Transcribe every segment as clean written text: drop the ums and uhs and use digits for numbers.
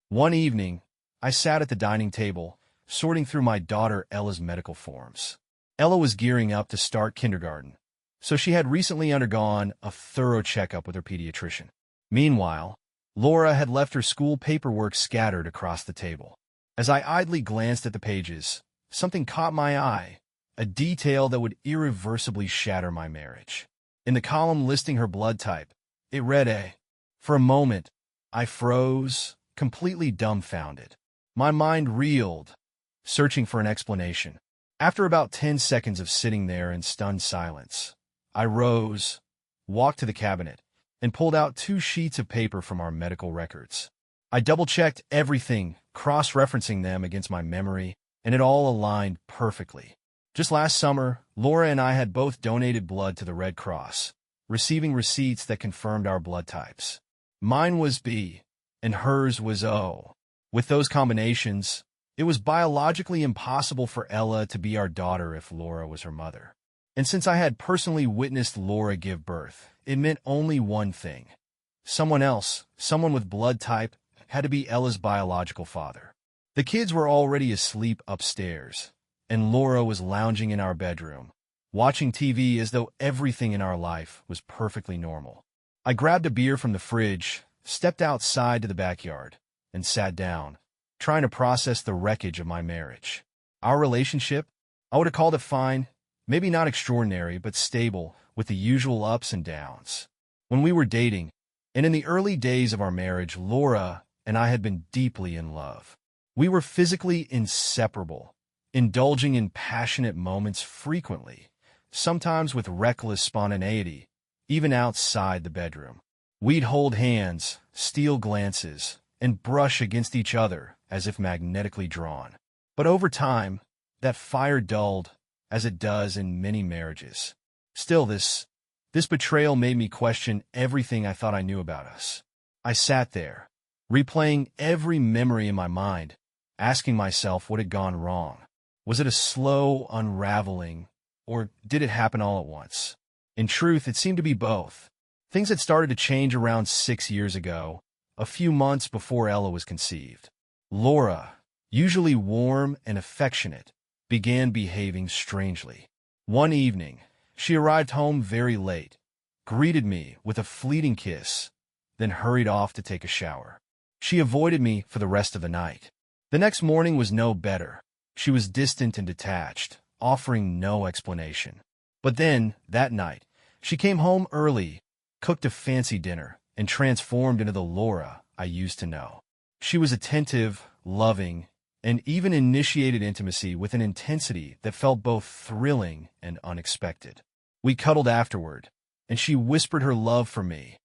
One evening, I sat at the dining table, sorting through my daughter Ella's medical forms. Ella was gearing up to start kindergarten, so she had recently undergone a thorough checkup with her pediatrician. Meanwhile, Laura had left her school paperwork scattered across the table. As I idly glanced at the pages, something caught my eye, a detail that would irreversibly shatter my marriage. In the column listing her blood type, it read A. For a moment, I froze, completely dumbfounded. My mind reeled, searching for an explanation. After about 10 seconds of sitting there in stunned silence, I rose, walked to the cabinet, and pulled out 2 sheets of paper from our medical records. I double-checked everything, cross-referencing them against my memory, and it all aligned perfectly. Just last summer, Laura and I had both donated blood to the Red Cross, receiving receipts that confirmed our blood types. Mine was B, and hers was O. With those combinations, it was biologically impossible for Ella to be our daughter if Laura was her mother. And since I had personally witnessed Laura give birth, it meant only one thing. Someone else, someone with blood type, had to be Ella's biological father. The kids were already asleep upstairs, and Laura was lounging in our bedroom, watching TV as though everything in our life was perfectly normal. I grabbed a beer from the fridge, stepped outside to the backyard, and sat down, trying to process the wreckage of my marriage. Our relationship, I would have called it fine, maybe not extraordinary, but stable, with the usual ups and downs. When we were dating, and in the early days of our marriage, Laura and I had been deeply in love. We were physically inseparable, indulging in passionate moments frequently, sometimes with reckless spontaneity, even outside the bedroom. We'd hold hands, steal glances, and brush against each other as if magnetically drawn. But over time, that fire dulled, as it does in many marriages. Still, this betrayal made me question everything I thought I knew about us. I sat there, replaying every memory in my mind, asking myself what had gone wrong. Was it a slow unraveling, or did it happen all at once? In truth, it seemed to be both. Things had started to change around 6 years ago, a few months before Ella was conceived. Laura, usually warm and affectionate, began behaving strangely. One evening, she arrived home very late, greeted me with a fleeting kiss, then hurried off to take a shower. She avoided me for the rest of the night. The next morning was no better. She was distant and detached, offering no explanation. But then, that night, she came home early, cooked a fancy dinner, and transformed into the Laura I used to know. She was attentive, loving, and even initiated intimacy with an intensity that felt both thrilling and unexpected. We cuddled afterward, and she whispered her love for me,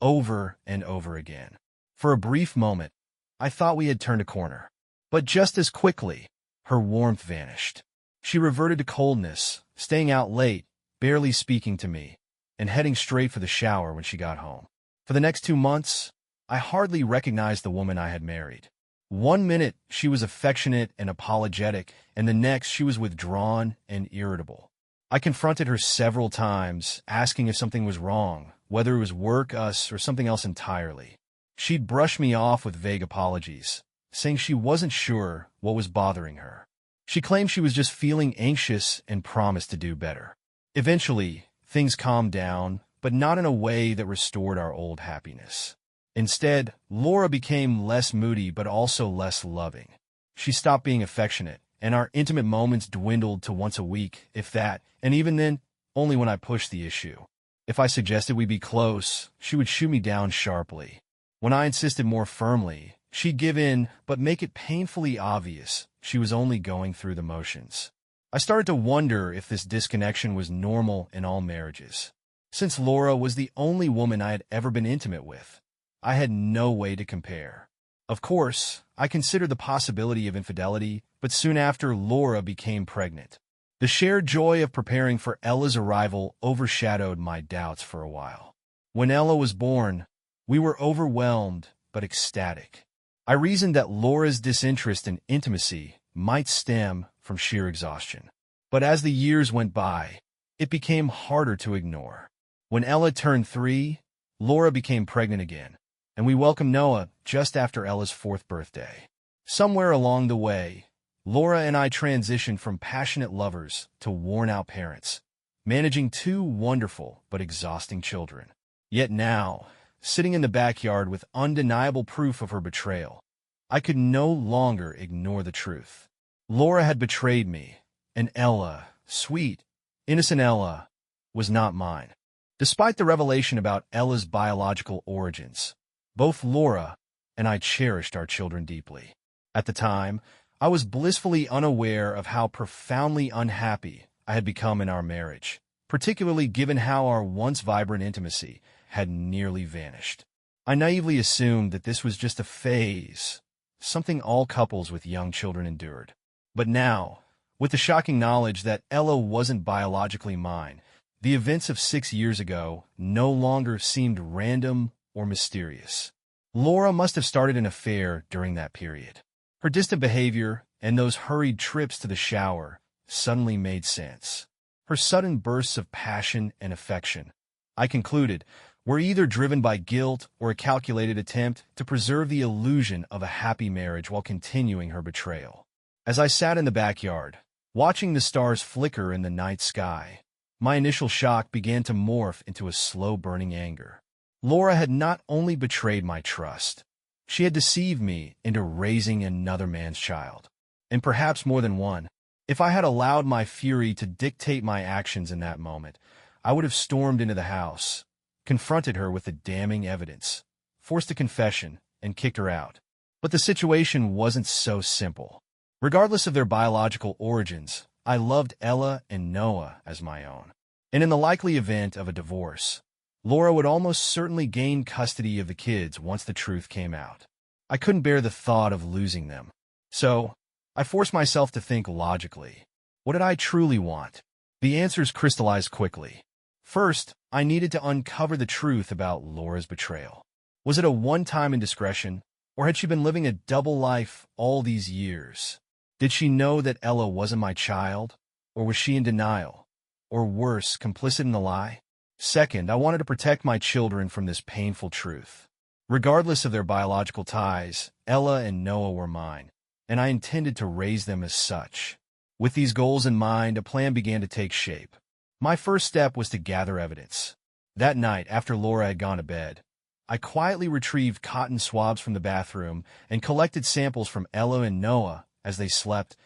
over and over again. For a brief moment, I thought we had turned a corner. But just as quickly, her warmth vanished. She reverted to coldness, staying out late, barely speaking to me, and heading straight for the shower when she got home. For the next 2 months, I hardly recognized the woman I had married. One minute, she was affectionate and apologetic, and the next, she was withdrawn and irritable. I confronted her several times, asking if something was wrong, whether it was work, us, or something else entirely. She'd brush me off with vague apologies, saying she wasn't sure what was bothering her. She claimed she was just feeling anxious and promised to do better. Eventually, things calmed down, but not in a way that restored our old happiness. Instead, Laura became less moody but also less loving. She stopped being affectionate, and our intimate moments dwindled to once a week, if that, and even then, only when I pushed the issue. If I suggested we be close, she would shoot me down sharply. When I insisted more firmly, she'd give in, but make it painfully obvious she was only going through the motions. I started to wonder if this disconnection was normal in all marriages. Since Laura was the only woman I had ever been intimate with, I had no way to compare. Of course, I considered the possibility of infidelity, but soon after, Laura became pregnant. The shared joy of preparing for Ella's arrival overshadowed my doubts for a while. When Ella was born, we were overwhelmed but ecstatic. I reasoned that Laura's disinterest in intimacy might stem from sheer exhaustion. But as the years went by, it became harder to ignore. When Ella turned 3, Laura became pregnant again. and we welcomed Noah just after Ella's 4th birthday. Somewhere along the way, Laura and I transitioned from passionate lovers to worn-out parents, managing 2 wonderful but exhausting children. Yet now, sitting in the backyard with undeniable proof of her betrayal, I could no longer ignore the truth. Laura had betrayed me, and Ella, sweet, innocent Ella, was not mine. Despite the revelation about Ella's biological origins, both Laura and I cherished our children deeply. At the time, I was blissfully unaware of how profoundly unhappy I had become in our marriage, particularly given how our once vibrant intimacy had nearly vanished. I naively assumed that this was just a phase, something all couples with young children endured. But now, with the shocking knowledge that Ella wasn't biologically mine, the events of 6 years ago no longer seemed random or mysterious. Laura must have started an affair during that period. Her distant behavior and those hurried trips to the shower suddenly made sense. Her sudden bursts of passion and affection, I concluded, were either driven by guilt or a calculated attempt to preserve the illusion of a happy marriage while continuing her betrayal. As I sat in the backyard, watching the stars flicker in the night sky, my initial shock began to morph into a slow-burning anger. Laura had not only betrayed my trust, she had deceived me into raising another man's child, and perhaps more than one. If I had allowed my fury to dictate my actions in that moment, I would have stormed into the house, confronted her with the damning evidence, forced a confession, and kicked her out. But the situation wasn't so simple. Regardless of their biological origins, I loved Ella and Noah as my own. And in the likely event of a divorce, Laura would almost certainly gain custody of the kids once the truth came out. I couldn't bear the thought of losing them. So, I forced myself to think logically. What did I truly want? The answers crystallized quickly. First, I needed to uncover the truth about Laura's betrayal. Was it a one-time indiscretion, or had she been living a double life all these years? Did she know that Ella wasn't my child, or was she in denial, or worse, complicit in the lie? Second, I wanted to protect my children from this painful truth. Regardless of their biological ties, Ella and Noah were mine, and I intended to raise them as such. With these goals in mind, a plan began to take shape. My first step was to gather evidence. That night, after Laura had gone to bed, I quietly retrieved cotton swabs from the bathroom and collected samples from Ella and Noah as they slept,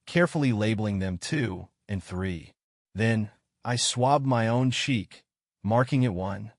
carefully labeling them 2 and 3. Then, I swabbed my own cheek, marking it 1.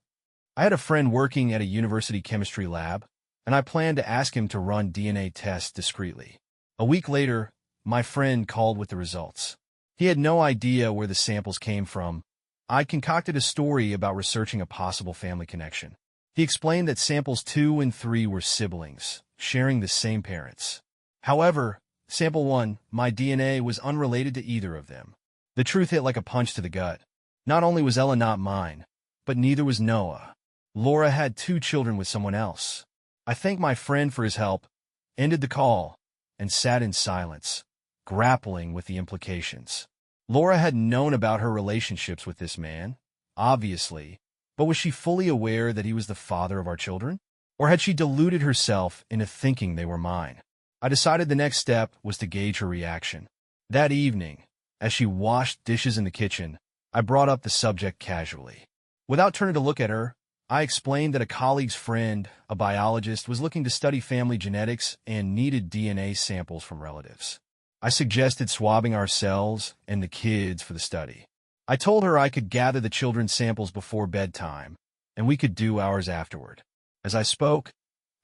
I had a friend working at a university chemistry lab, and I planned to ask him to run DNA tests discreetly. A week later, my friend called with the results. He had no idea where the samples came from. I concocted a story about researching a possible family connection. He explained that samples 2 and 3 were siblings, sharing the same parents. However, sample 1, my DNA, was unrelated to either of them. The truth hit like a punch to the gut. Not only was Ella not mine, but neither was Noah. Laura had 2 children with someone else. I thanked my friend for his help, ended the call, and sat in silence, grappling with the implications. Laura had known about her relationships with this man, obviously, but was she fully aware that he was the father of our children? Or had she deluded herself into thinking they were mine? I decided the next step was to gauge her reaction. That evening, as she washed dishes in the kitchen, I brought up the subject casually. Without turning to look at her, I explained that a colleague's friend, a biologist, was looking to study family genetics and needed DNA samples from relatives. I suggested swabbing ourselves and the kids for the study. I told her I could gather the children's samples before bedtime, and we could do ours afterward. As I spoke,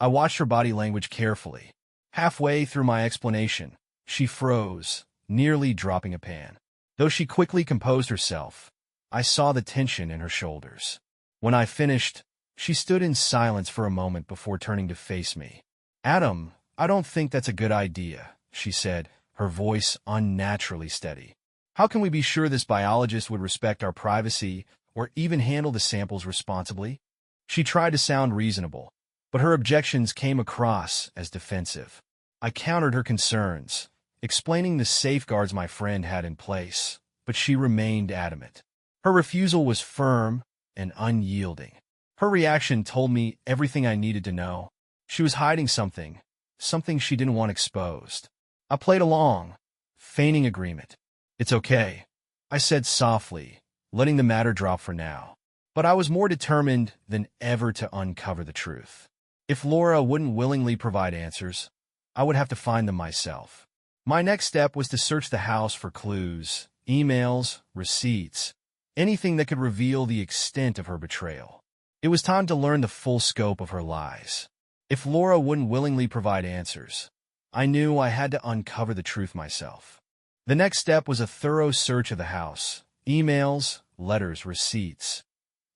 I watched her body language carefully. Halfway through my explanation, she froze, nearly dropping a pan. Though she quickly composed herself, I saw the tension in her shoulders. When I finished, she stood in silence for a moment before turning to face me. "Adam, I don't think that's a good idea," she said, her voice unnaturally steady. "How can we be sure this biologist would respect our privacy or even handle the samples responsibly?" She tried to sound reasonable, but her objections came across as defensive. I countered her concerns, explaining the safeguards my friend had in place, but she remained adamant. Her refusal was firm and unyielding. Her reaction told me everything I needed to know. She was hiding something, something she didn't want exposed. I played along, feigning agreement. "It's okay," I said softly, letting the matter drop for now. But I was more determined than ever to uncover the truth. If Laura wouldn't willingly provide answers, I would have to find them myself. My next step was to search the house for clues, emails, receipts, anything that could reveal the extent of her betrayal. It was time to learn the full scope of her lies. If Laura wouldn't willingly provide answers, I knew I had to uncover the truth myself. The next step was a thorough search of the house, emails, letters, receipts,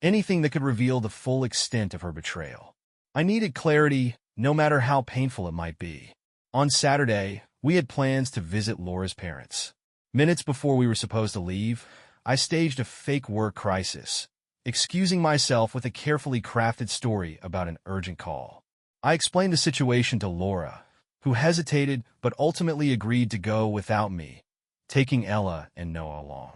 anything that could reveal the full extent of her betrayal. I needed clarity, no matter how painful it might be. On Saturday, we had plans to visit Laura's parents. Minutes before we were supposed to leave, I staged a fake work crisis, excusing myself with a carefully crafted story about an urgent call. I explained the situation to Laura, who hesitated but ultimately agreed to go without me, taking Ella and Noah along.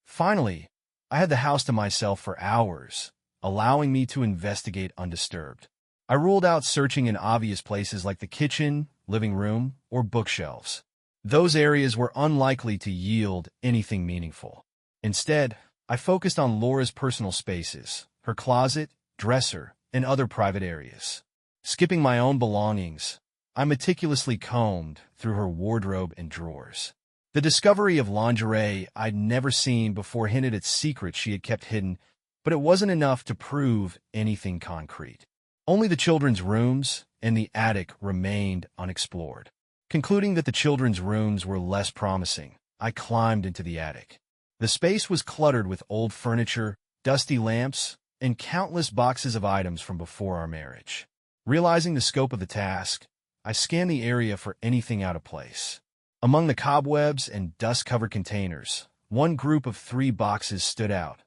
Finally, I had the house to myself for hours, allowing me to investigate undisturbed. I ruled out searching in obvious places like the kitchen, living room, or bookshelves. Those areas were unlikely to yield anything meaningful. Instead, I focused on Laura's personal spaces, her closet, dresser, and other private areas. Skipping my own belongings, I meticulously combed through her wardrobe and drawers. The discovery of lingerie I'd never seen before hinted at secrets she had kept hidden, but it wasn't enough to prove anything concrete. Only the children's rooms and the attic remained unexplored. Concluding that the children's rooms were less promising, I climbed into the attic. The space was cluttered with old furniture, dusty lamps, and countless boxes of items from before our marriage. Realizing the scope of the task, I scanned the area for anything out of place. Among the cobwebs and dust-covered containers, one group of 3 boxes stood out.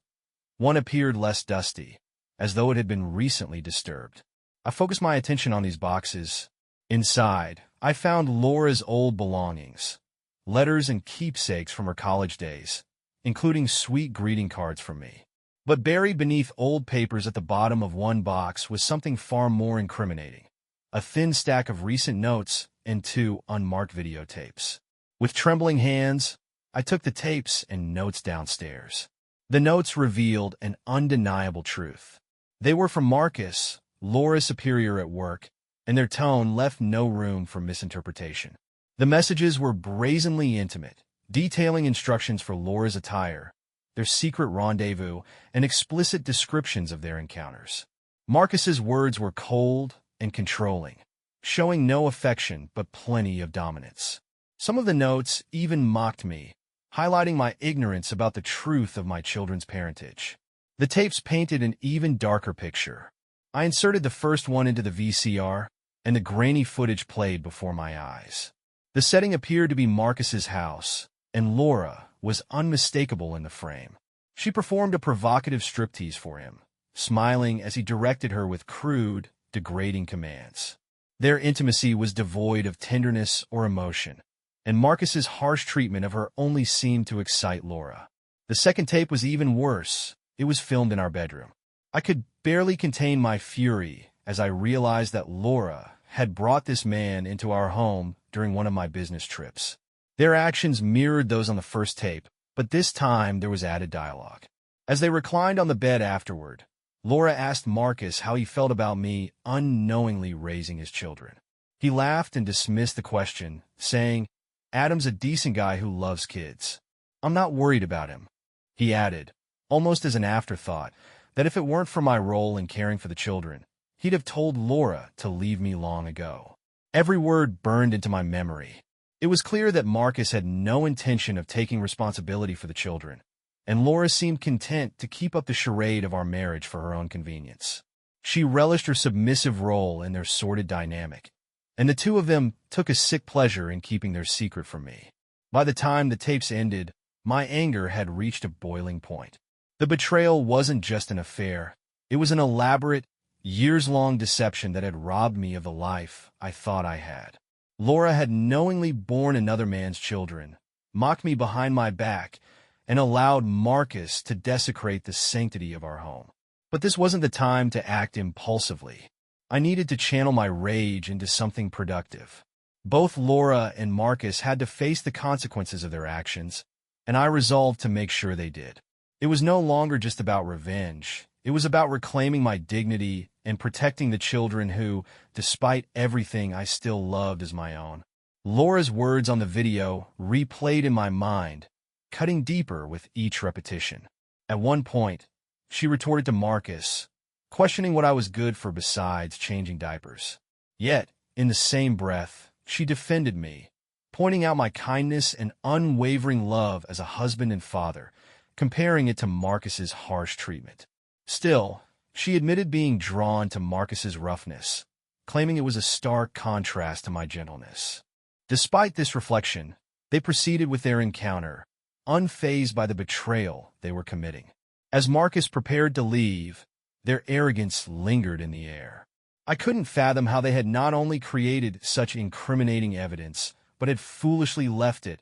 One appeared less dusty, as though it had been recently disturbed. I focused my attention on these boxes. Inside, I found Laura's old belongings, letters and keepsakes from her college days, including sweet greeting cards from me. But buried beneath old papers at the bottom of one box was something far more incriminating: a thin stack of recent notes and 2 unmarked videotapes. With trembling hands, I took the tapes and notes downstairs. The notes revealed an undeniable truth. They were from Marcus, Laura's superior at work, and their tone left no room for misinterpretation. The messages were brazenly intimate, detailing instructions for Laura's attire, their secret rendezvous, and explicit descriptions of their encounters. Marcus's words were cold and controlling, showing no affection but plenty of dominance. Some of the notes even mocked me, highlighting my ignorance about the truth of my children's parentage. The tapes painted an even darker picture. I inserted the first one into the VCR, and the grainy footage played before my eyes. The setting appeared to be Marcus's house, and Laura was unmistakable in the frame. She performed a provocative striptease for him, smiling as he directed her with crude, degrading commands. Their intimacy was devoid of tenderness or emotion, and Marcus's harsh treatment of her only seemed to excite Laura. The second tape was even worse. It was filmed in our bedroom. I could barely contain my fury as I realized that Laura had brought this man into our home during one of my business trips. Their actions mirrored those on the first tape, but this time there was added dialogue. As they reclined on the bed afterward, Laura asked Marcus how he felt about me unknowingly raising his children. He laughed and dismissed the question, saying, "Adam's a decent guy who loves kids. I'm not worried about him." He added, almost as an afterthought, that if it weren't for my role in caring for the children, he'd have told Laura to leave me long ago. Every word burned into my memory. It was clear that Marcus had no intention of taking responsibility for the children, and Laura seemed content to keep up the charade of our marriage for her own convenience. She relished her submissive role in their sordid dynamic, and the two of them took a sick pleasure in keeping their secret from me. By the time the tapes ended, my anger had reached a boiling point. The betrayal wasn't just an affair. It was an elaborate, years-long deception that had robbed me of the life I thought I had. Laura had knowingly borne another man's children, mocked me behind my back, and allowed Marcus to desecrate the sanctity of our home. But this wasn't the time to act impulsively. I needed to channel my rage into something productive. Both Laura and Marcus had to face the consequences of their actions, and I resolved to make sure they did. It was no longer just about revenge. It was about reclaiming my dignity and protecting the children who, despite everything, I still loved as my own. Laura's words on the video replayed in my mind, cutting deeper with each repetition. At one point, she retorted to Marcus, questioning what I was good for besides changing diapers. Yet, in the same breath, she defended me, pointing out my kindness and unwavering love as a husband and father, comparing it to Marcus's harsh treatment. Still, she admitted being drawn to Marcus's roughness, claiming it was a stark contrast to my gentleness. Despite this reflection, they proceeded with their encounter, unfazed by the betrayal they were committing. As Marcus prepared to leave, their arrogance lingered in the air. I couldn't fathom how they had not only created such incriminating evidence, but had foolishly left it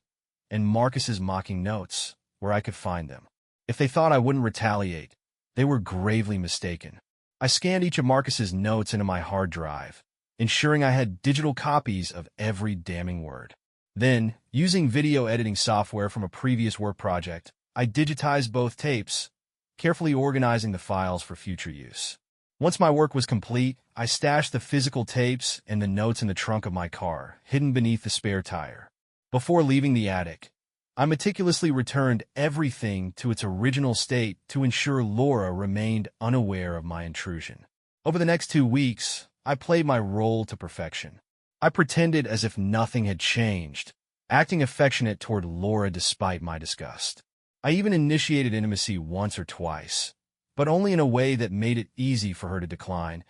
in Marcus's mocking notes, where I could find them. If they thought I wouldn't retaliate, they were gravely mistaken. I scanned each of Marcus's notes into my hard drive, ensuring I had digital copies of every damning word. Then, using video editing software from a previous work project, I digitized both tapes, carefully organizing the files for future use. Once my work was complete, I stashed the physical tapes and the notes in the trunk of my car, hidden beneath the spare tire. Before leaving the attic, I meticulously returned everything to its original state to ensure Laura remained unaware of my intrusion. Over the next 2 weeks, I played my role to perfection. I pretended as if nothing had changed, acting affectionate toward Laura despite my disgust. I even initiated intimacy once or twice, but only in a way that made it easy for her to decline.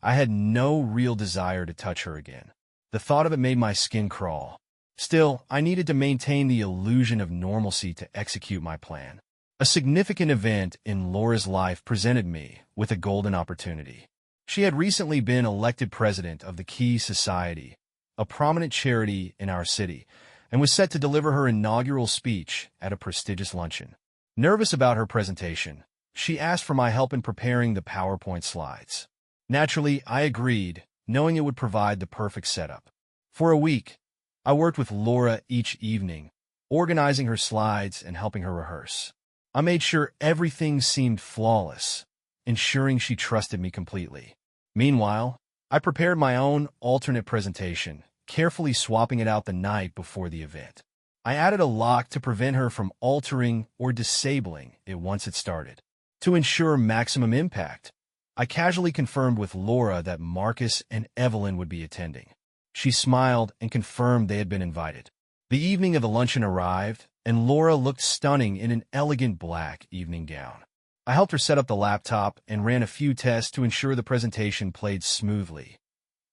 I had no real desire to touch her again. The thought of it made my skin crawl. Still, I needed to maintain the illusion of normalcy to execute my plan. A significant event in Laura's life presented me with a golden opportunity. She had recently been elected president of the Key Society, a prominent charity in our city, and was set to deliver her inaugural speech at a prestigious luncheon. Nervous about her presentation, she asked for my help in preparing the PowerPoint slides. Naturally, I agreed, knowing it would provide the perfect setup. For a week, I worked with Laura each evening, organizing her slides and helping her rehearse. I made sure everything seemed flawless, ensuring she trusted me completely. Meanwhile, I prepared my own alternate presentation, carefully swapping it out the night before the event. I added a lock to prevent her from altering or disabling it once it started. To ensure maximum impact, I casually confirmed with Laura that Marcus and Evelyn would be attending. She smiled and confirmed they had been invited. The evening of the luncheon arrived, and Laura looked stunning in an elegant black evening gown. I helped her set up the laptop and ran a few tests to ensure the presentation played smoothly,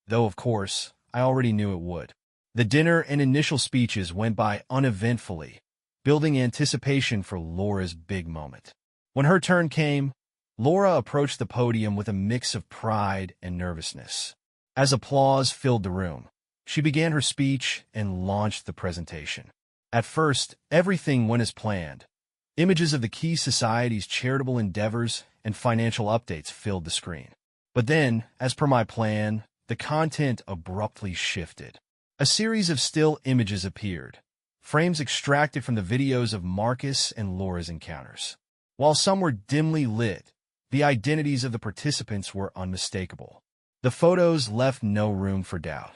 though, of course, I already knew it would. The dinner and initial speeches went by uneventfully, building anticipation for Laura's big moment. When her turn came, Laura approached the podium with a mix of pride and nervousness. As applause filled the room, she began her speech and launched the presentation. At first, everything went as planned. Images of the Key Society's charitable endeavors and financial updates filled the screen. But then, as per my plan, the content abruptly shifted. A series of still images appeared, frames extracted from the videos of Marcus and Laura's encounters. While some were dimly lit, the identities of the participants were unmistakable. The photos left no room for doubt.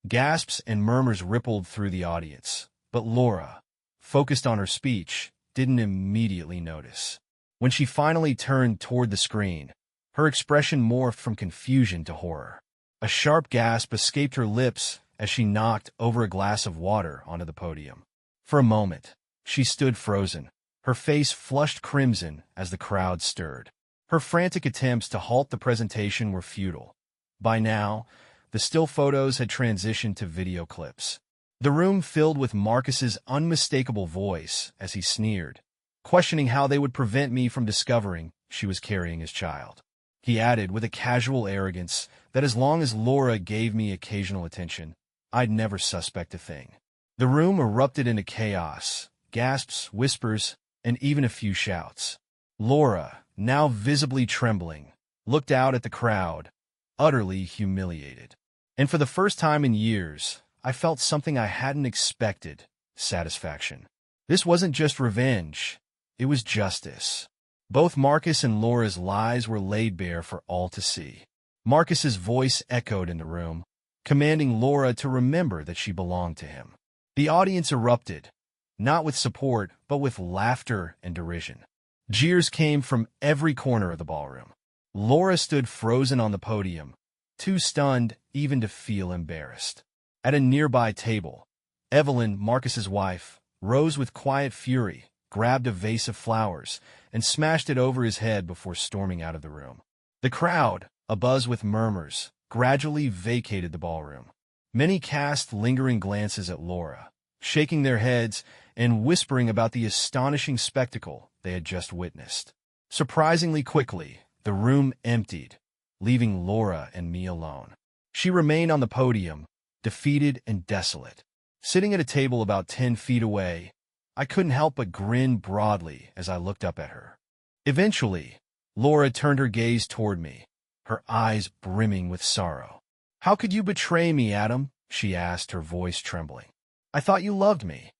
Gasps and murmurs rippled through the audience, but Laura, focused on her speech, didn't immediately notice. When she finally turned toward the screen, her expression morphed from confusion to horror. A sharp gasp escaped her lips as she knocked over a glass of water onto the podium. For a moment, she stood frozen, her face flushed crimson as the crowd stirred. Her frantic attempts to halt the presentation were futile. By now, the still photos had transitioned to video clips. The room filled with Marcus's unmistakable voice as he sneered, questioning how they would prevent me from discovering she was carrying his child. He added with a casual arrogance that as long as Laura gave me occasional attention, I'd never suspect a thing. The room erupted into chaos, gasps, whispers, and even a few shouts. Laura, now visibly trembling, looked out at the crowd, utterly humiliated. And for the first time in years, I felt something I hadn't expected: satisfaction. This wasn't just revenge, it was justice. Both Marcus and Laura's lies were laid bare for all to see. Marcus's voice echoed in the room, commanding Laura to remember that she belonged to him. The audience erupted, not with support, but with laughter and derision. Jeers came from every corner of the ballroom. Laura stood frozen on the podium, too stunned even to feel embarrassed. At a nearby table, Evelyn, Marcus's wife, rose with quiet fury, grabbed a vase of flowers, and smashed it over his head before storming out of the room. The crowd, abuzz with murmurs, gradually vacated the ballroom. Many cast lingering glances at Laura, shaking their heads and whispering about the astonishing spectacle they had just witnessed. Surprisingly quickly, the room emptied, leaving Laura and me alone. She remained on the podium, defeated and desolate. Sitting at a table about 10 feet away, I couldn't help but grin broadly as I looked up at her. Eventually, Laura turned her gaze toward me, her eyes brimming with sorrow. "How could you betray me, Adam?" she asked, her voice trembling. "I thought you loved me."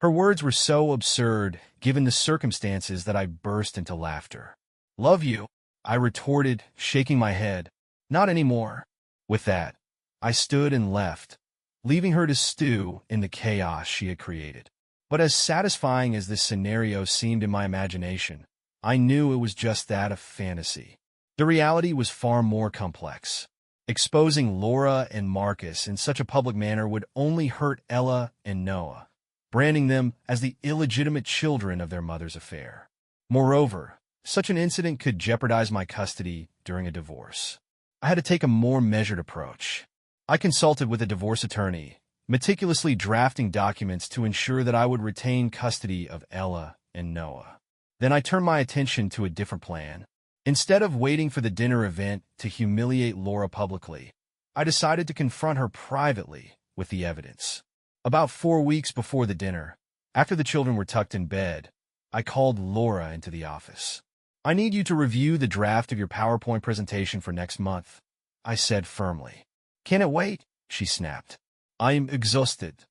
Her words were so absurd, given the circumstances, that I burst into laughter. "Love you?" I retorted, shaking my head. "Not anymore." With that, I stood and left, leaving her to stew in the chaos she had created. But as satisfying as this scenario seemed in my imagination, I knew it was just that, a fantasy. The reality was far more complex. Exposing Laura and Marcus in such a public manner would only hurt Ella and Noah, branding them as the illegitimate children of their mother's affair. Moreover, such an incident could jeopardize my custody during a divorce. I had to take a more measured approach. I consulted with a divorce attorney, meticulously drafting documents to ensure that I would retain custody of Ella and Noah. Then I turned my attention to a different plan. Instead of waiting for the dinner event to humiliate Laura publicly, I decided to confront her privately with the evidence. About 4 weeks before the dinner, after the children were tucked in bed, I called Laura into the office. "I need you to review the draft of your PowerPoint presentation for next month," I said firmly. "Can it wait?" she snapped. "I am exhausted."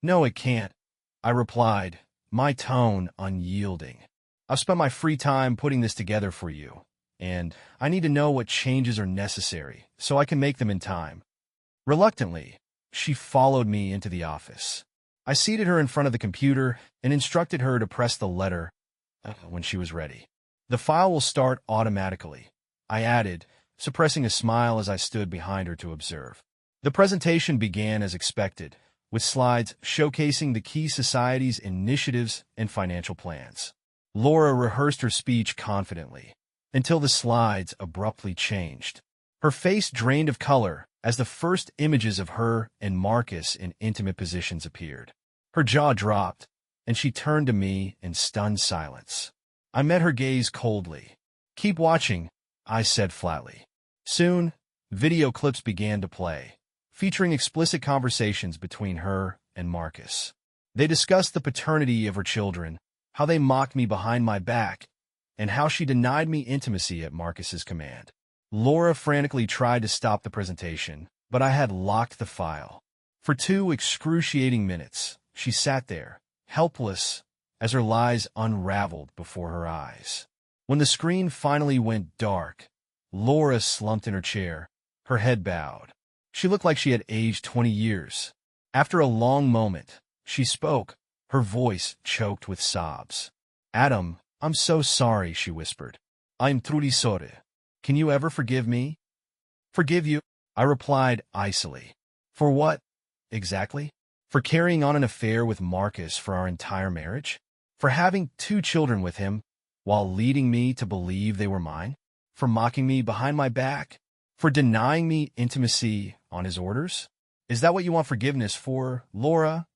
"No, it can't," I replied, my tone unyielding. "I've spent my free time putting this together for you, and I need to know what changes are necessary so I can make them in time." Reluctantly, she followed me into the office. I seated her in front of the computer and instructed her to press the letter when she was ready. "The file will start automatically," I added, suppressing a smile as I stood behind her to observe. The presentation began as expected, with slides showcasing the key society's initiatives and financial plans. Laura rehearsed her speech confidently, until the slides abruptly changed. Her face drained of color as the first images of her and Marcus in intimate positions appeared. Her jaw dropped, and she turned to me in stunned silence. I met her gaze coldly. "Keep watching," I said flatly. Soon, video clips began to play, featuring explicit conversations between her and Marcus. They discussed the paternity of her children, how they mocked me behind my back, and how she denied me intimacy at Marcus's command. Laura frantically tried to stop the presentation, but I had locked the file. For 2 excruciating minutes, she sat there, helpless, as her lies unraveled before her eyes. When the screen finally went dark, Laura slumped in her chair, her head bowed. She looked like she had aged 20 years. After a long moment, she spoke, her voice choked with sobs. "Adam, I'm so sorry," she whispered. "I'm truly sorry. Can you ever forgive me?" "Forgive you?" I replied icily. "For what, exactly? For carrying on an affair with Marcus for our entire marriage? For having 2 children with him, while leading me to believe they were mine? For mocking me behind my back? For denying me intimacy on his orders? Is that what you want forgiveness for, Laura?"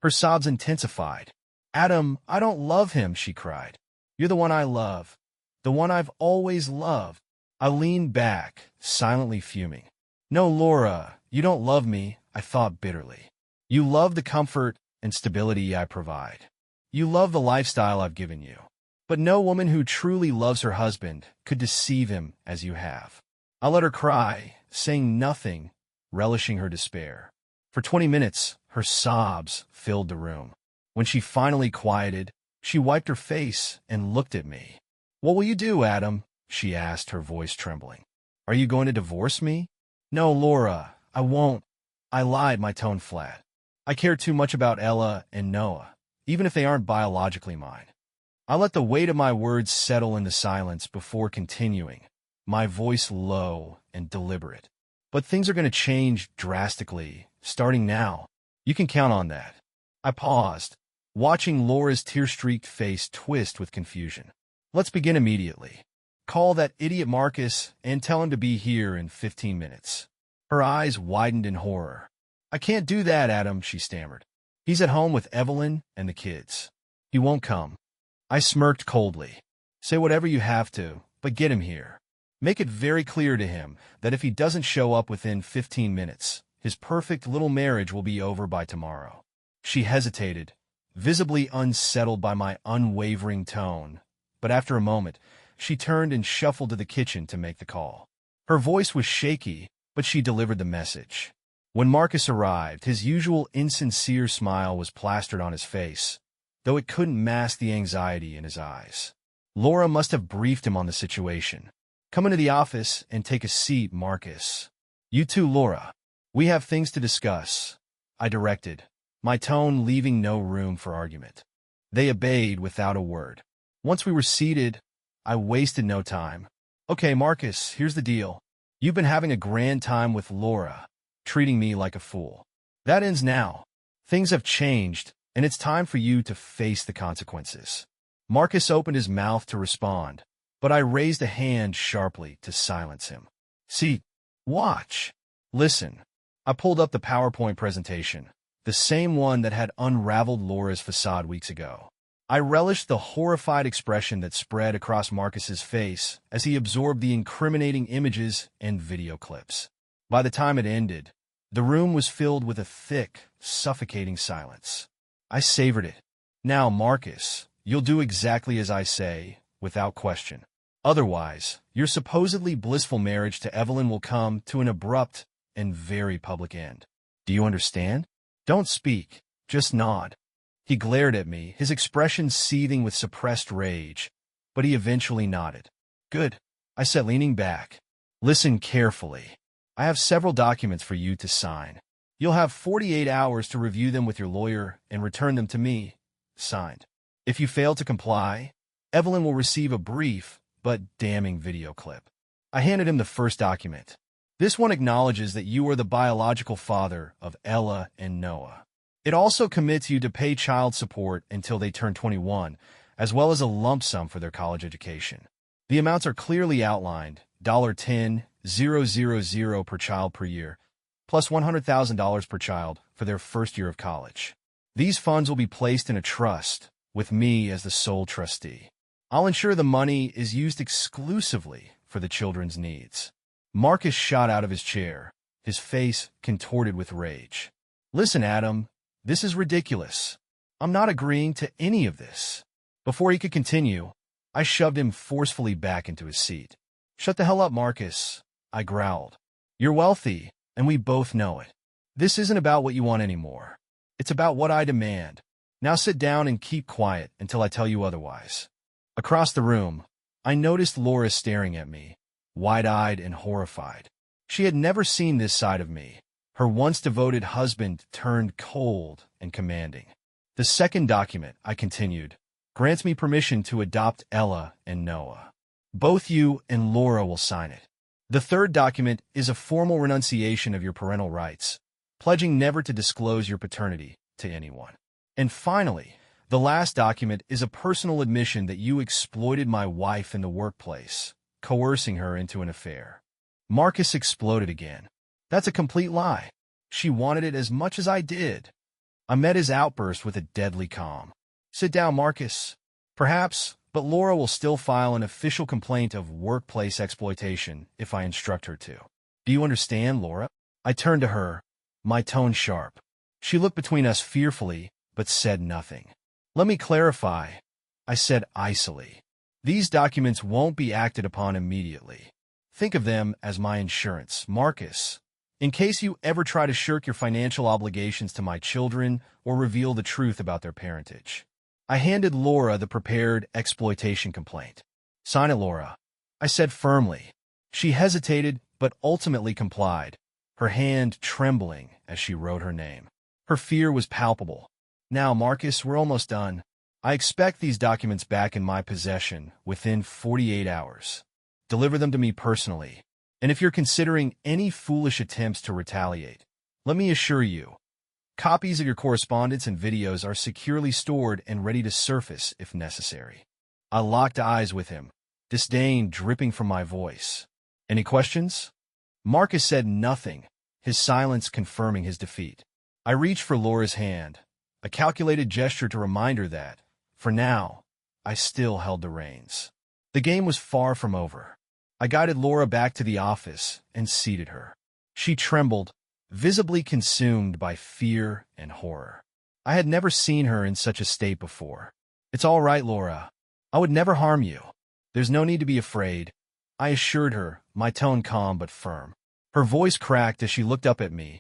Her sobs intensified. "Adam, I don't love him," she cried. "You're the one I love. The one I've always loved." I leaned back, silently fuming. "No, Laura, you don't love me," I thought bitterly. "You love the comfort and stability I provide. You love the lifestyle I've given you. But no woman who truly loves her husband could deceive him as you have. I let her cry, saying nothing, relishing her despair. For 20 minutes, her sobs filled the room. When she finally quieted, she wiped her face and looked at me. "What will you do, Adam?" she asked, her voice trembling. "Are you going to divorce me?" "No, Laura, I won't." I lied, my tone flat. "I care too much about Ella and Noah, even if they aren't biologically mine." I let the weight of my words settle into silence before continuing, my voice low and deliberate. "But things are going to change drastically, starting now. You can count on that." I paused, watching Laura's tear-streaked face twist with confusion. "Let's begin immediately. Call that idiot Marcus and tell him to be here in 15 minutes. Her eyes widened in horror. "I can't do that, Adam," she stammered. "He's at home with Evelyn and the kids. He won't come." I smirked coldly. "Say whatever you have to, but get him here. Make it very clear to him that if he doesn't show up within 15 minutes, his perfect little marriage will be over by tomorrow." She hesitated, visibly unsettled by my unwavering tone, but after a moment, she turned and shuffled to the kitchen to make the call. Her voice was shaky, but she delivered the message. When Marcus arrived, his usual insincere smile was plastered on his face, though it couldn't mask the anxiety in his eyes. Laura must have briefed him on the situation. "Come into the office and take a seat, Marcus." "You too, Laura. We have things to discuss," I directed, my tone leaving no room for argument. They obeyed without a word. Once we were seated, I wasted no time. "Okay, Marcus, here's the deal. You've been having a grand time with Laura, treating me like a fool. That ends now. Things have changed, and it's time for you to face the consequences." Marcus opened his mouth to respond, but I raised a hand sharply to silence him. "See, watch, listen." I pulled up the PowerPoint presentation, the same one that had unraveled Laura's facade weeks ago. I relished the horrified expression that spread across Marcus's face as he absorbed the incriminating images and video clips. By the time it ended, the room was filled with a thick, suffocating silence. I savored it. "Now, Marcus, you'll do exactly as I say, without question. Otherwise, your supposedly blissful marriage to Evelyn will come to an abrupt and very public end. Do you understand? Don't speak, just nod." He glared at me, his expression seething with suppressed rage, but he eventually nodded. "Good," I said, leaning back. "Listen carefully. I have several documents for you to sign. You'll have 48 hours to review them with your lawyer and return them to me, signed. If you fail to comply, Evelyn will receive a brief but damning video clip." I handed him the first document. "This one acknowledges that you are the biological father of Ella and Noah. It also commits you to pay child support until they turn 21, as well as a lump sum for their college education. The amounts are clearly outlined, $10,000 per child per year, plus $100,000 per child for their first year of college. These funds will be placed in a trust, with me as the sole trustee. I'll ensure the money is used exclusively for the children's needs." Marcus shot out of his chair, his face contorted with rage. "Listen, Adam, this is ridiculous. I'm not agreeing to any of this." Before he could continue, I shoved him forcefully back into his seat. "Shut the hell up, Marcus," I growled. "You're wealthy, and we both know it. This isn't about what you want anymore. It's about what I demand. Now sit down and keep quiet until I tell you otherwise." Across the room, I noticed Laura staring at me, wide-eyed and horrified. She had never seen this side of me. Her once devoted husband turned cold and commanding. "The second document," I continued, "grants me permission to adopt Ella and Noah. Both you and Laura will sign it. The third document is a formal renunciation of your parental rights, pledging never to disclose your paternity to anyone. And finally, the last document is a personal admission that you exploited my wife in the workplace, coercing her into an affair." Marcus exploded again. "That's a complete lie. She wanted it as much as I did." I met his outburst with a deadly calm. "Sit down, Marcus. Perhaps, but Laura will still file an official complaint of workplace exploitation if I instruct her to. Do you understand, Laura?" I turned to her, my tone sharp. She looked between us fearfully, but said nothing. "Let me clarify. I said icily. These documents won't be acted upon immediately. Think of them as my insurance, Marcus. In case you ever try to shirk your financial obligations to my children or reveal the truth about their parentage. I handed Laura the prepared exploitation complaint. Sign it, Laura, I said firmly. She hesitated, but ultimately complied, her hand trembling as she wrote her name. Her fear was palpable. Now, Marcus, we're almost done. I expect these documents back in my possession within 48 hours. Deliver them to me personally. And if you're considering any foolish attempts to retaliate, let me assure you, copies of your correspondence and videos are securely stored and ready to surface if necessary. I locked eyes with him, disdain dripping from my voice. Any questions? Marcus said nothing, his silence confirming his defeat. I reached for Laura's hand, a calculated gesture to remind her that, for now, I still held the reins. The game was far from over. I guided Laura back to the office and seated her. She trembled, visibly consumed by fear and horror. I had never seen her in such a state before. It's all right, Laura. I would never harm you. There's no need to be afraid, I assured her, my tone calm but firm. Her voice cracked as she looked up at me,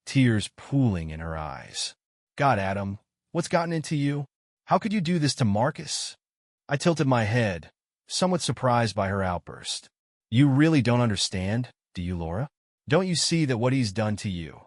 tears pooling in her eyes. God, Adam, what's gotten into you? How could you do this to Marcus? I tilted my head, somewhat surprised by her outburst. You really don't understand, do you, Laura? Don't you see that what he's done to you,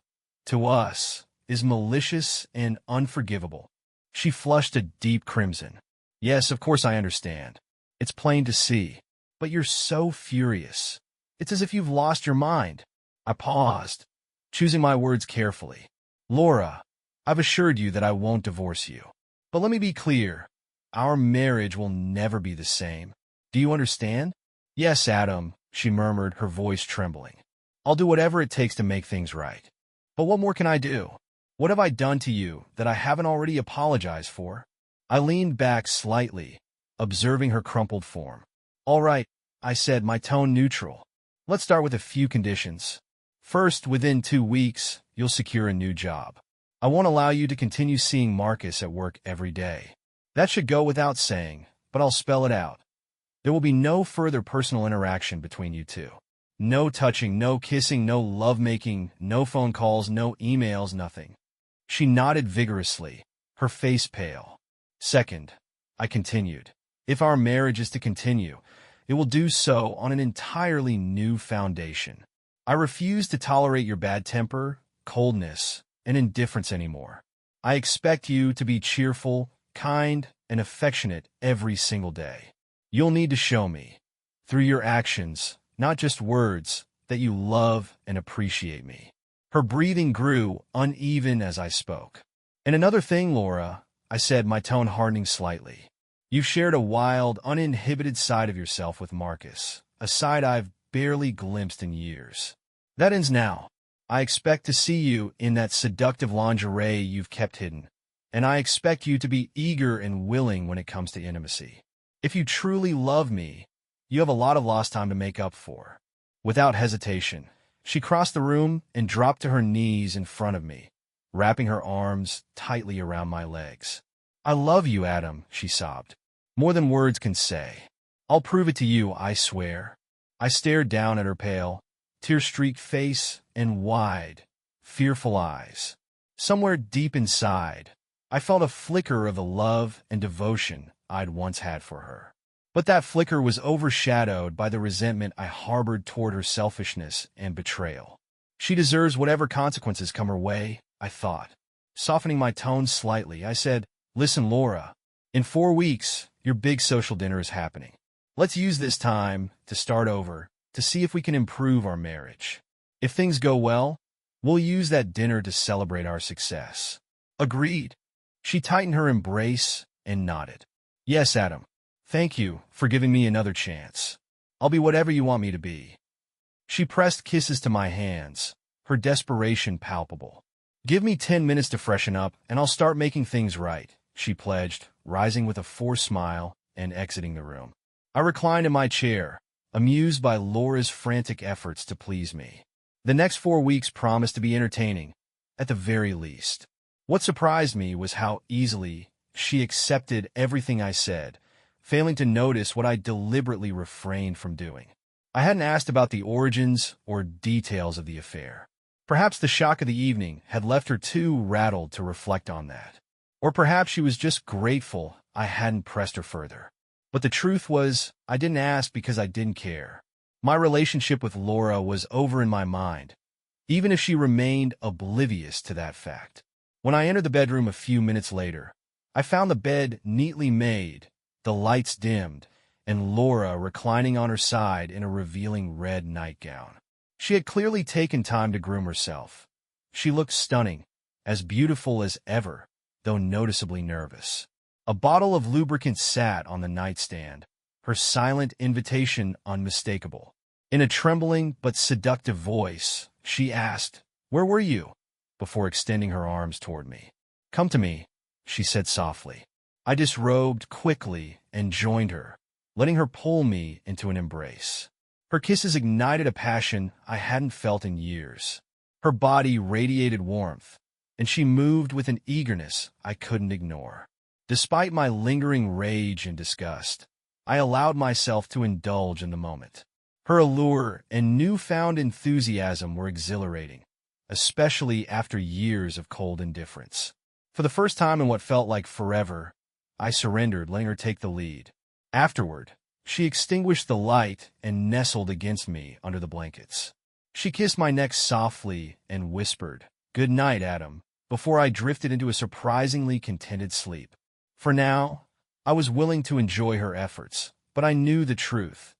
to us, is malicious and unforgivable? She flushed a deep crimson. Yes, of course I understand. It's plain to see. But you're so furious. It's as if you've lost your mind. I paused, choosing my words carefully. Laura, I've assured you that I won't divorce you. But let me be clear. Our marriage will never be the same. Do you understand? Yes, Adam, she murmured, her voice trembling. I'll do whatever it takes to make things right. But what more can I do? What have I done to you that I haven't already apologized for? I leaned back slightly, observing her crumpled form. All right, I said, my tone neutral. Let's start with a few conditions. First, within 2 weeks, you'll secure a new job. I won't allow you to continue seeing Marcus at work every day. That should go without saying, but I'll spell it out. There will be no further personal interaction between you two. No touching, no kissing, no lovemaking, no phone calls, no emails, nothing. She nodded vigorously, her face pale. Second, I continued, if our marriage is to continue, it will do so on an entirely new foundation. I refuse to tolerate your bad temper, coldness, and indifference anymore. I expect you to be cheerful, kind, and affectionate every single day. You'll need to show me, through your actions, not just words, that you love and appreciate me. Her breathing grew uneven as I spoke. And another thing, Laura, I said, my tone hardening slightly. You've shared a wild, uninhibited side of yourself with Marcus, a side I've barely glimpsed in years. That ends now. I expect to see you in that seductive lingerie you've kept hidden, and I expect you to be eager and willing when it comes to intimacy. If you truly love me, you have a lot of lost time to make up for. Without hesitation, she crossed the room and dropped to her knees in front of me, wrapping her arms tightly around my legs. I love you, Adam, she sobbed. More than words can say. I'll prove it to you, I swear. I stared down at her pale, tear-streaked face and wide, fearful eyes. Somewhere deep inside, I felt a flicker of the love and devotion I'd once had for her. But that flicker was overshadowed by the resentment I harbored toward her selfishness and betrayal. She deserves whatever consequences come her way, I thought. Softening my tone slightly, I said, listen, Laura, in 4 weeks, your big social dinner is happening. Let's use this time to start over, to see if we can improve our marriage. If things go well, we'll use that dinner to celebrate our success. Agreed. She tightened her embrace and nodded. Yes, Adam. Thank you for giving me another chance. I'll be whatever you want me to be. She pressed kisses to my hands, her desperation palpable. Give me 10 minutes to freshen up, and I'll start making things right, she pledged, rising with a forced smile and exiting the room. I reclined in my chair, amused by Laura's frantic efforts to please me. The next 4 weeks promised to be entertaining, at the very least. What surprised me was how easily she accepted everything I said, failing to notice what I deliberately refrained from doing. I hadn't asked about the origins or details of the affair. Perhaps the shock of the evening had left her too rattled to reflect on that. Or perhaps she was just grateful I hadn't pressed her further. But the truth was, I didn't ask because I didn't care. My relationship with Laura was over in my mind, even if she remained oblivious to that fact. When I entered the bedroom a few minutes later, I found the bed neatly made, the lights dimmed, and Laura reclining on her side in a revealing red nightgown. She had clearly taken time to groom herself. She looked stunning, as beautiful as ever, though noticeably nervous. A bottle of lubricant sat on the nightstand, her silent invitation unmistakable. In a trembling but seductive voice, she asked, "Where were you?" before extending her arms toward me. "Come to me," she said softly. I disrobed quickly and joined her, letting her pull me into an embrace. Her kisses ignited a passion I hadn't felt in years. Her body radiated warmth, and she moved with an eagerness I couldn't ignore. Despite my lingering rage and disgust, I allowed myself to indulge in the moment. Her allure and newfound enthusiasm were exhilarating, especially after years of cold indifference. For the first time in what felt like forever, I surrendered, letting her take the lead. Afterward, she extinguished the light and nestled against me under the blankets. She kissed my neck softly and whispered, "Good night, Adam," before I drifted into a surprisingly contented sleep. For now, I was willing to enjoy her efforts, but I knew the truth.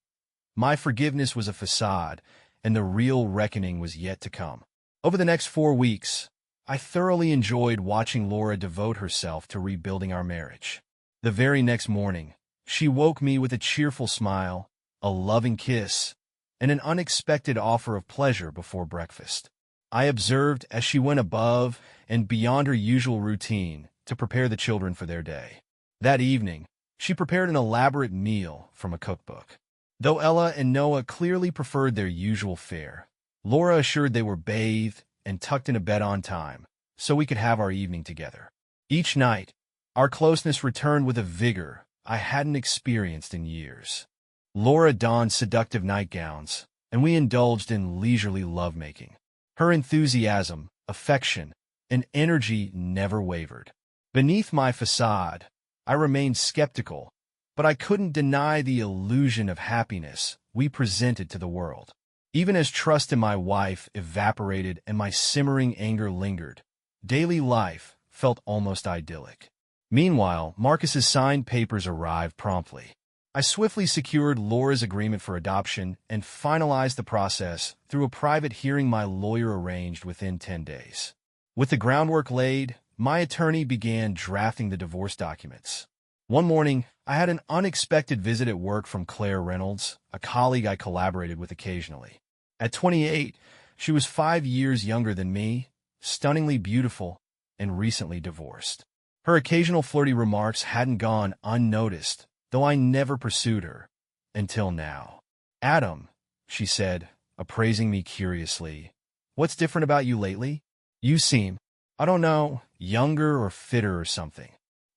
My forgiveness was a facade, and the real reckoning was yet to come. Over the next 4 weeks, I thoroughly enjoyed watching Laura devote herself to rebuilding our marriage. The very next morning, she woke me with a cheerful smile, a loving kiss, and an unexpected offer of pleasure before breakfast. I observed as she went above and beyond her usual routine to prepare the children for their day. That evening, she prepared an elaborate meal from a cookbook. Though Ella and Noah clearly preferred their usual fare, Laura assured they were bathed and tucked into bed on time, so we could have our evening together. Each night, our closeness returned with a vigor I hadn't experienced in years. Laura donned seductive nightgowns, and we indulged in leisurely lovemaking. Her enthusiasm, affection, and energy never wavered. Beneath my facade, I remained skeptical, but I couldn't deny the illusion of happiness we presented to the world. Even as trust in my wife evaporated and my simmering anger lingered, daily life felt almost idyllic. Meanwhile, Marcus's signed papers arrived promptly. I swiftly secured Laura's agreement for adoption and finalized the process through a private hearing my lawyer arranged within 10 days. With the groundwork laid, my attorney began drafting the divorce documents. One morning, I had an unexpected visit at work from Claire Reynolds, a colleague I collaborated with occasionally. At 28, she was 5 years younger than me, stunningly beautiful, and recently divorced. Her occasional flirty remarks hadn't gone unnoticed, though I never pursued her, until now. "Adam," she said, appraising me curiously, "what's different about you lately? You seem, I don't know, younger or fitter or something."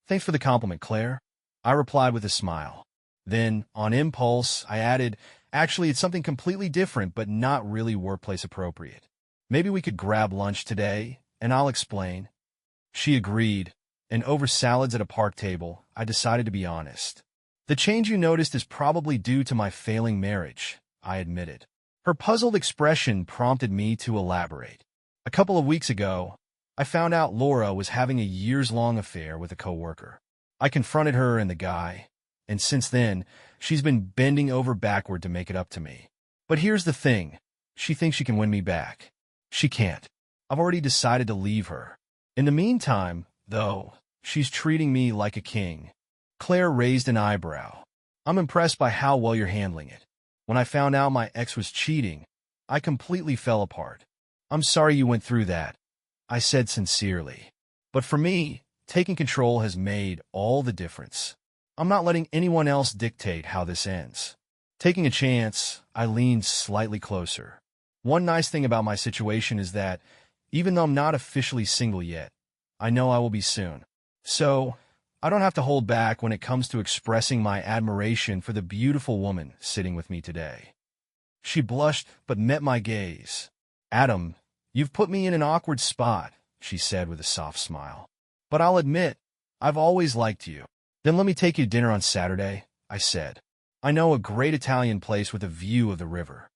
"Thanks for the compliment, Claire," I replied with a smile. Then, on impulse, I added, "Actually, it's something completely different, but not really workplace appropriate. Maybe we could grab lunch today, and I'll explain." She agreed, and over salads at a park table, I decided to be honest. "The change you noticed is probably due to my failing marriage," I admitted. Her puzzled expression prompted me to elaborate. "A couple of weeks ago, I found out Laura was having a years-long affair with a coworker. I confronted her and the guy, and since then, she's been bending over backward to make it up to me. But here's the thing. She thinks she can win me back. She can't. I've already decided to leave her. In the meantime, though, she's treating me like a king." Claire raised an eyebrow. "I'm impressed by how well you're handling it. When I found out my ex was cheating, I completely fell apart. I'm sorry you went through that," I said sincerely. "But for me, taking control has made all the difference. I'm not letting anyone else dictate how this ends." Taking a chance, I leaned slightly closer. "One nice thing about my situation is that, even though I'm not officially single yet, I know I will be soon. So, I don't have to hold back when it comes to expressing my admiration for the beautiful woman sitting with me today. She blushed but met my gaze. Adam, you've put me in an awkward spot, she said with a soft smile. But I'll admit, I've always liked you. Then let me take you to dinner on Saturday, I said. I know a great Italian place with a view of the river.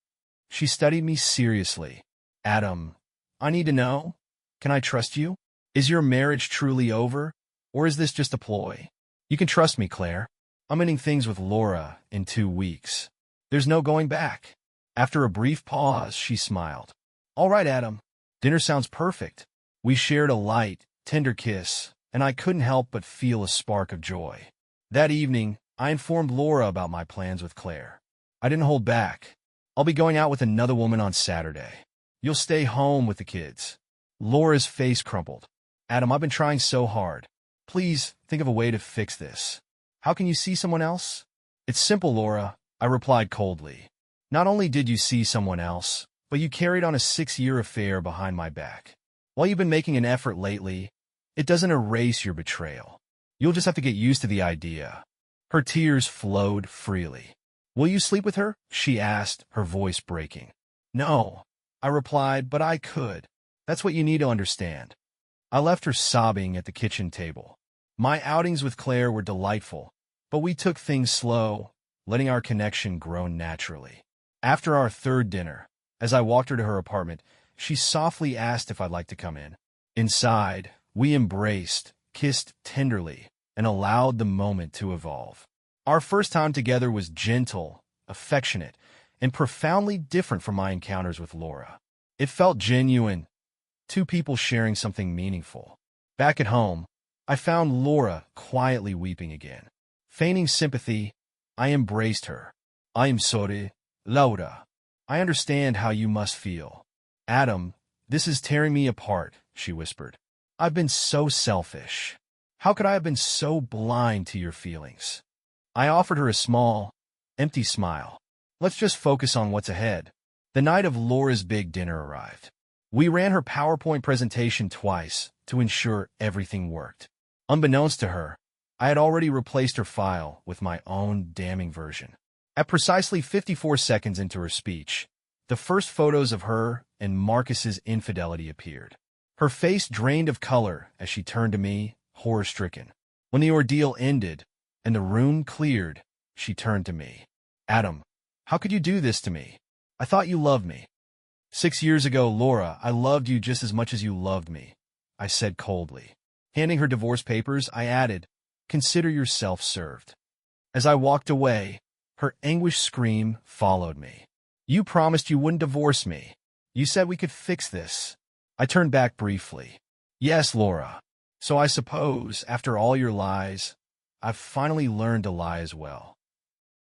She studied me seriously. Adam, I need to know, can I trust you? Is your marriage truly over, or is this just a ploy? You can trust me, Claire. I'm ending things with Laura in 2 weeks. There's no going back. After a brief pause, she smiled. All right, Adam. Dinner sounds perfect. We shared a light, tender kiss, and I couldn't help but feel a spark of joy. That evening, I informed Laura about my plans with Claire. I didn't hold back. I'll be going out with another woman on Saturday. You'll stay home with the kids. Laura's face crumpled. Adam, I've been trying so hard. Please, think of a way to fix this. How can you see someone else? It's simple, Laura, I replied coldly. Not only did you see someone else, but you carried on a 6-year affair behind my back. While you've been making an effort lately, it doesn't erase your betrayal. You'll just have to get used to the idea. Her tears flowed freely. Will you sleep with her? She asked, her voice breaking. No, I replied, but I could. That's what you need to understand. I left her sobbing at the kitchen table. My outings with Claire were delightful, but we took things slow, letting our connection grow naturally. After our third dinner, as I walked her to her apartment, she softly asked if I'd like to come in. Inside, we embraced, kissed tenderly, and allowed the moment to evolve. Our first time together was gentle, affectionate, and profoundly different from my encounters with Laura. It felt genuine, 2 people sharing something meaningful. Back at home, I found Laura quietly weeping again. Feigning sympathy, I embraced her. I am sorry, Laura. I understand how you must feel. Adam, this is tearing me apart, she whispered. I've been so selfish. How could I have been so blind to your feelings? I offered her a small, empty smile. Let's just focus on what's ahead. The night of Laura's big dinner arrived. We ran her PowerPoint presentation twice to ensure everything worked. Unbeknownst to her, I had already replaced her file with my own damning version. At precisely 54 seconds into her speech, the first photos of her and Marcus's infidelity appeared. Her face drained of color as she turned to me, horror-stricken. When the ordeal ended and the room cleared, she turned to me. Adam, how could you do this to me? I thought you loved me. 6 years ago, Laura, I loved you just as much as you loved me, I said coldly. Handing her divorce papers, I added, consider yourself served. As I walked away, her anguished scream followed me. You promised you wouldn't divorce me. You said we could fix this. I turned back briefly. Yes, Laura. So I suppose, after all your lies, I've finally learned to lie as well.